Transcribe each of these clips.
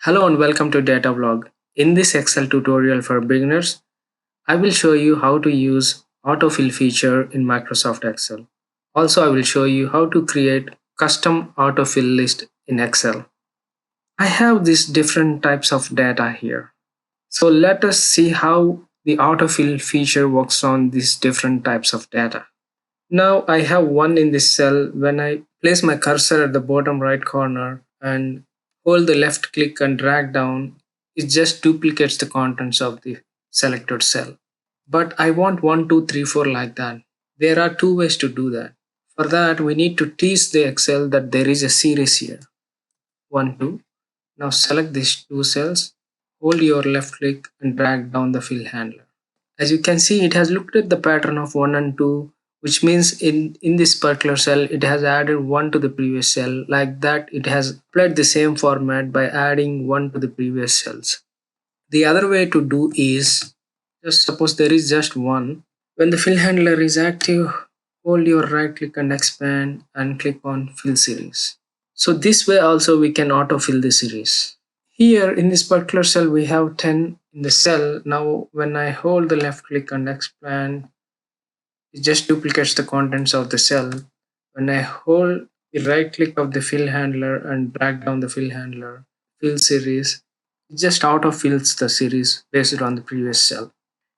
Hello and welcome to Data Vlog. In this Excel tutorial for beginners, I will show you how to use AutoFill feature in Microsoft Excel. Also, I will show you how to create custom AutoFill list in Excel. I have these different types of data here. So let us see how the AutoFill feature works on these different types of data. Now I have one in this cell. When I place my cursor at the bottom right corner and hold the left click and drag down, it just duplicates the contents of the selected cell. But I want 1, 2, 3, 4 like that. There are two ways to do that. For that, we need to teach the Excel that there is a series here. 1, 2. Now select these two cells, hold your left click and drag down the fill handler. As you can see, it has looked at the pattern of 1 and 2, which means in this particular cell, it has added 1 to the previous cell. Like that, it has applied the same format by adding 1 to the previous cells. The other way to do is, just suppose there is just 1. When the fill handler is active, hold your right click and expand and click on fill series. So this way also we can autofill the series. Here in this particular cell we have 10 in the cell. Now when I hold the left click and expand, it just duplicates the contents of the cell. When I hold the right click of the fill handler and drag down the fill handler, fill series, it just autofills the series based on the previous cell.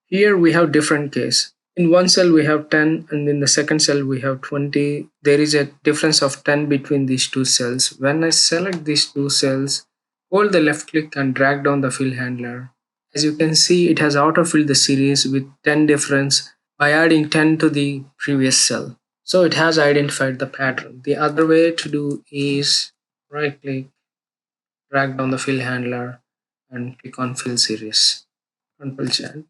Here we have different case. In one cell we have 10 and in the second cell we have 20. There is a difference of 10 between these two cells. When I select these two cells, hold the left click and drag down the fill handler. As you can see, it has autofilled the series with 10 difference by adding 10 to the previous cell. So it has identified the pattern. The other way to do is right click, drag down the fill handler and click on fill series. Control Z.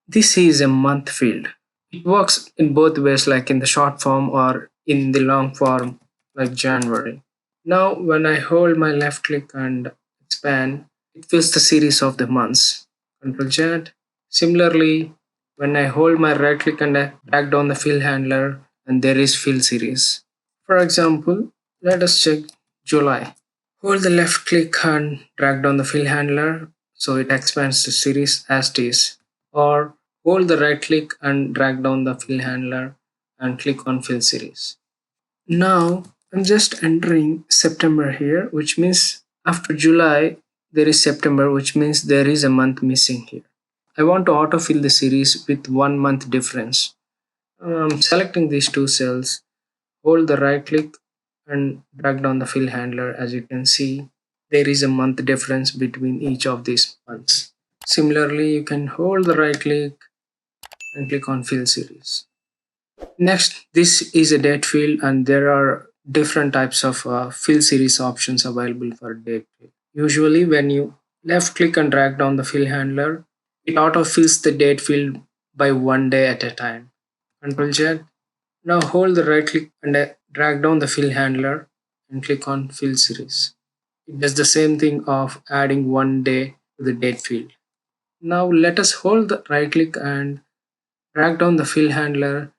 This is a month field. It works in both ways, like in the short form or in the long form, like January. Now, when I hold my left click and expand, it fills the series of the months. Control Z. Similarly, when I hold my right click and I drag down the fill handler, and there is fill series. For example, let us check July. Hold the left click and drag down the fill handler so it expands the series as it is. Or hold the right click and drag down the fill handler and click on fill series. Now I'm just entering September here, which means after July there is September, which means there is a month missing here. I want to autofill the series with 1 month difference. Selecting these two cells, hold the right click and drag down the fill handler. As you can see, there is a month difference between each of these months. Similarly, you can hold the right click and click on fill series. Next, this is a date field and there are different types of fill series options available for date field. Usually when you left click and drag down the fill handler, it auto fills the date field by 1 day at a time. Control Z. Now hold the right click and drag down the fill handler and click on fill series. It does the same thing of adding 1 day to the date field. Now let us hold the right click and drag down the fill handler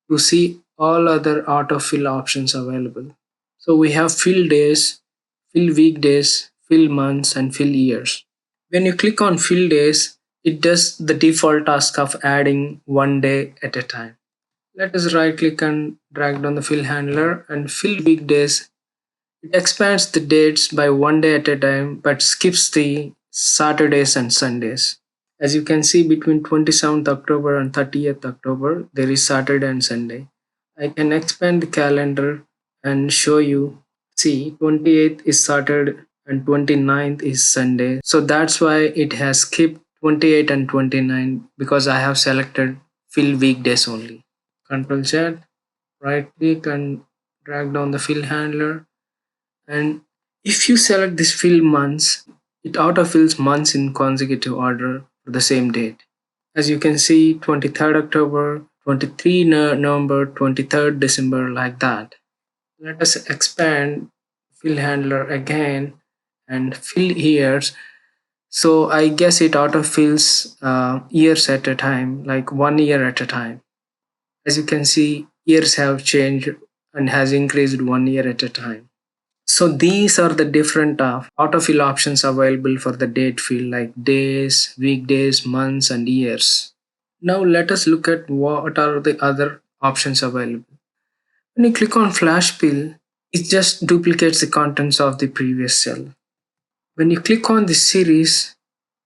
to see all other autofill options available. So we have fill days, fill weekdays, fill months, and fill years. When you click on fill days, it does the default task of adding 1 day at a time. Let us right click and drag down the fill handler and fill weekdays. It expands the dates by 1 day at a time but skips the Saturdays and Sundays. As you can see, between 27th October and 30th October, there is Saturday and Sunday. I can expand the calendar and show you. See, 28th is Saturday and 29th is Sunday. So that's why it has skipped 28 and 29 because I have selected fill weekdays only. Control Z, right click and drag down the fill handler. And if you select this fill months, it autofills months in consecutive order for the same date. As you can see, 23rd October, 23 November, 23rd December, like that. Let us expand fill handler again and fill years. So I guess it autofills years at a time, like 1 year at a time. As you can see, years have changed and has increased 1 year at a time. So these are the different autofill options available for the date field like days, weekdays, months, and years. Now let us look at what are the other options available. When you click on flash fill, it just duplicates the contents of the previous cell. When you click on the series,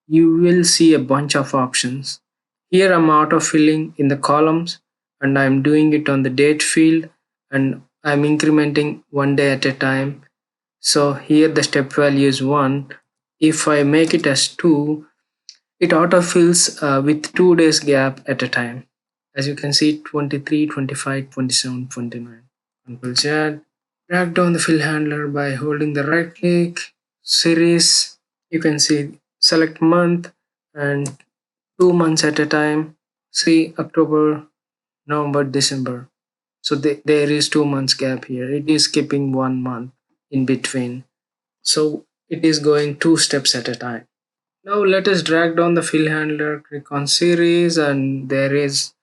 you will see a bunch of options. Here I'm auto-filling in the columns and I'm doing it on the date field and I'm incrementing one day at a time. So here the step value is 1. If I make it as 2, it autofills with 2 days gap at a time. As you can see 23, 25, 27, 29. Control Z. Drag down the fill handler by holding the right click, series. You can see select month and 2 months at a time. See October, November, December. So there is 2 months gap here. It is skipping 1 month in between. So it is going 2 steps at a time. Now let us drag down the fill handler, click on series, and there is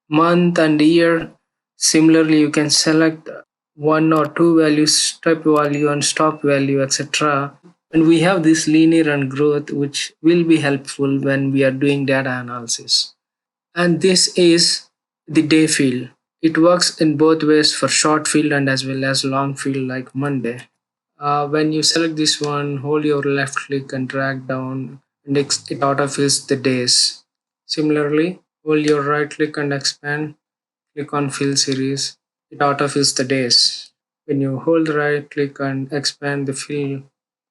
month and year. Similarly, you can select one or two values, step value and stop value, etc. And we have this linear and growth, which will be helpful when we are doing data analysis. And this is the day field. It works in both ways for short field and as well as long field like Monday. When you select this one, hold your left click and drag down and it autofills the days. Similarly, hold your right click and expand, click on fill series, it autofills the days. When you hold the right click and expand the fill,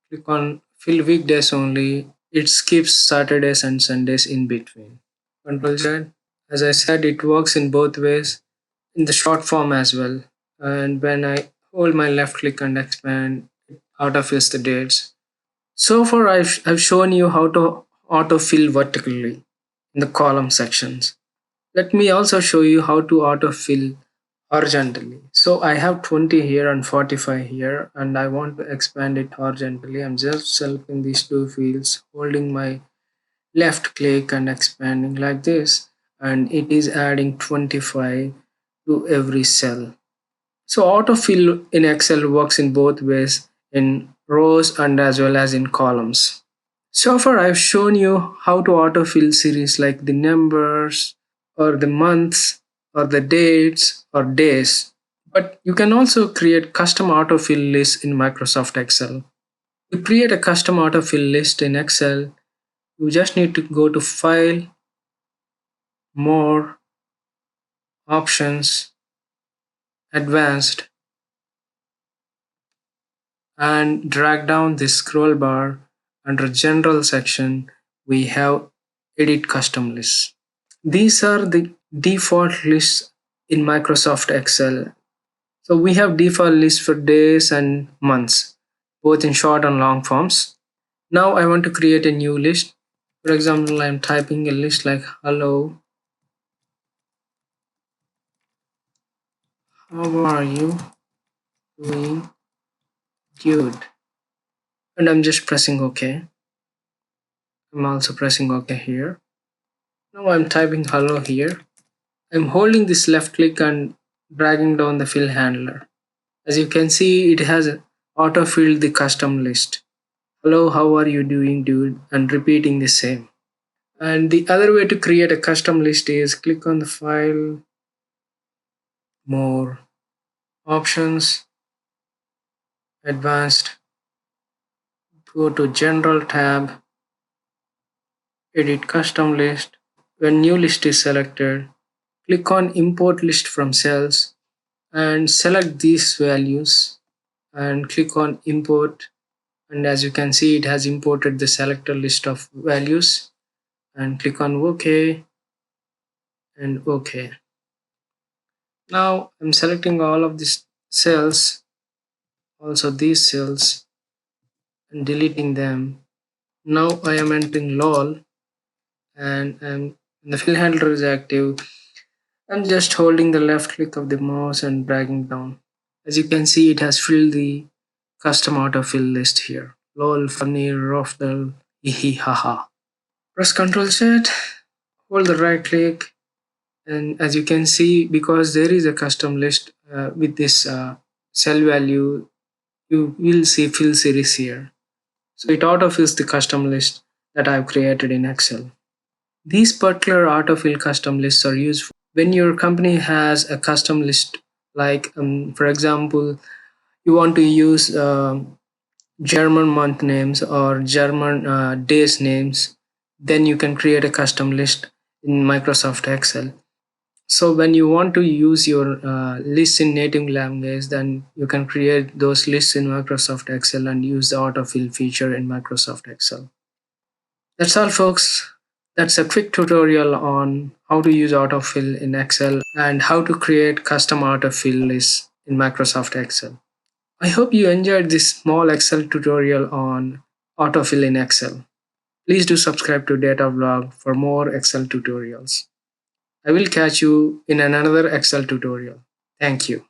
click on fill weekdays only, it skips Saturdays and Sundays in between. Control Z. As I said, it works in both ways, in the short form as well. And when I hold my left click and expand, it autofills the dates. So far, I've shown you how to autofill vertically in the column sections. Let me also show you how to autofill horizontally. So I have 20 here and 45 here, and I want to expand it horizontally. I'm just selecting these two fields, holding my left click and expanding like this, and it is adding 25 to every cell. So autofill in Excel works in both ways, in rows and as well as in columns. So far I've shown you how to autofill series like the numbers or the months or the dates or days. But you can also create custom autofill lists in Microsoft Excel. To create a custom autofill list in Excel, you just need to go to File, More, Options, Advanced, and drag down this scroll bar. Under General section, we have Edit Custom Lists. These are the default lists in Microsoft Excel. So we have default lists for days and months, both in short and long forms. Now I want to create a new list. For example, I'm typing a list like hello, how are you doing, dude? And I'm just pressing OK. I'm also pressing OK here. Now I'm typing hello here. I'm holding this left click and dragging down the fill handler. As you can see, it has auto-filled the custom list. Hello, how are you doing, dude? And repeating the same. And the other way to create a custom list is click on the file, more, options, advanced, go to general tab, edit custom list. When new list is selected, click on import list from cells and select these values and click on import. And as you can see, it has imported the selector list of values, and click on OK and OK. Now I'm selecting all of these cells, also these cells, and deleting them. Now I am entering lol, and the fill handler is active. I'm just holding the left click of the mouse and dragging down. As you can see, it has filled the custom autofill list here. Lol, funny, rofdal, hihi, haha. Press Ctrl Z, hold the right click, and as you can see, because there is a custom list with this cell value, You will see fill series here. So it autofills the custom list that I've created in Excel. These particular autofill custom lists are useful when your company has a custom list, like for example, you want to use German month names or German days names, then you can create a custom list in Microsoft Excel. So when you want to use your lists in native language, then you can create those lists in Microsoft Excel and use the autofill feature in Microsoft Excel. That's all, folks. That's a quick tutorial on how to use autofill in Excel and how to create custom autofill lists in Microsoft Excel. I hope you enjoyed this small Excel tutorial on autofill in Excel. Please do subscribe to Data Vlog for more Excel tutorials. I will catch you in another Excel tutorial. Thank you.